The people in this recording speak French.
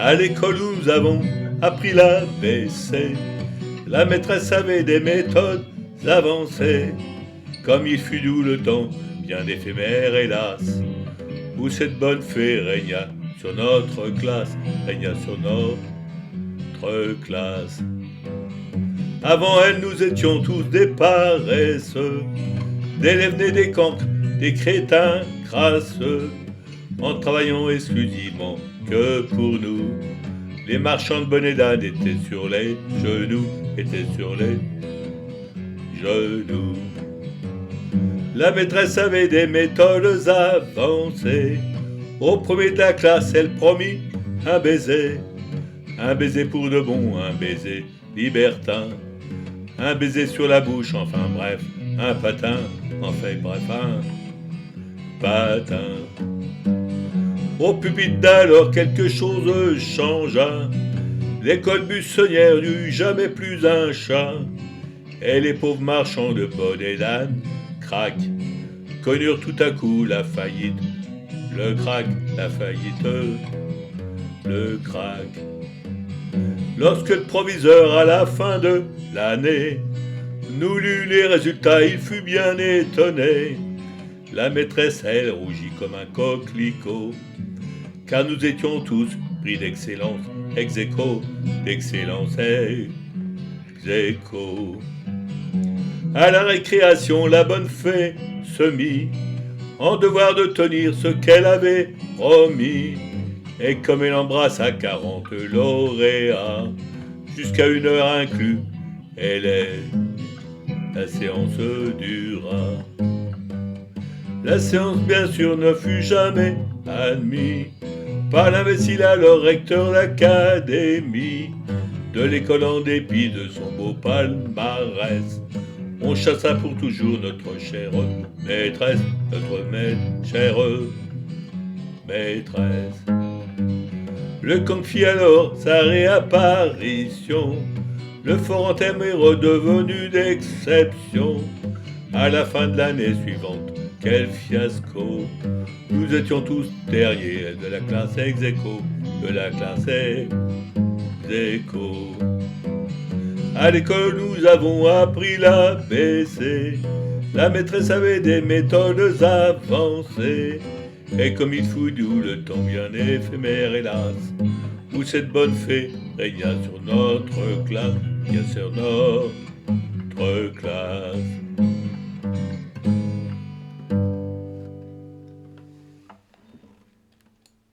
À l'école nous avons appris l'ABC. La maîtresse avait des méthodes avancées. Comme il fut doux le temps, bien éphémère hélas, où cette bonne fée régna sur notre classe, régna sur notre classe. Avant elle, nous étions tous des paresseux, d'élèves nés des cancres, des crétins crasseux, en travaillant exclusivement que pour nous. Les marchands de bonnets d'âne étaient sur les genoux, étaient sur les genoux. La maîtresse avait des méthodes avancées. Au premier de la classe, elle promit un baiser pour de bon, un baiser libertin, un baiser sur la bouche, enfin bref, un patin, enfin bref, un patin. Au pupitre d'alors, quelque chose changea. L'école buissonnière n'eut jamais plus un chat. Et les pauvres marchands de bonnets d'âne, crac, connurent tout à coup la faillite, le crack, la faillite, le crack. Lorsque le proviseur, à la fin de l'année, nous lut les résultats, il fut bien étonné. La maîtresse, elle, rougit comme un coquelicot, car nous étions tous pris d'excellence, ex aequo, d'excellence, ex aequo. À la récréation, la bonne fée se mit en devoir de tenir ce qu'elle avait promis. Et comme elle embrassa 40 lauréats, jusqu'à 1 heure inclus, la séance dura. La séance, bien sûr, ne fut jamais admise par l'imbécile alors recteur d'académie de l'école en dépit de son beau palmarès. On chassa pour toujours notre chère maîtresse, chère maîtresse. Le canc fit alors sa réapparition. Le fort Anthem est redevenu d'exception. À la fin de l'année suivante, quel fiasco! Nous étions tous derrière de la classe ex aequo, de la classe ex aequo. À l'école, nous avons appris l'ABC. La maîtresse avait des méthodes avancées. Et comme il fut doux le temps bien éphémère, hélas, où cette bonne fée régna sur notre classe, bien sur notre classe.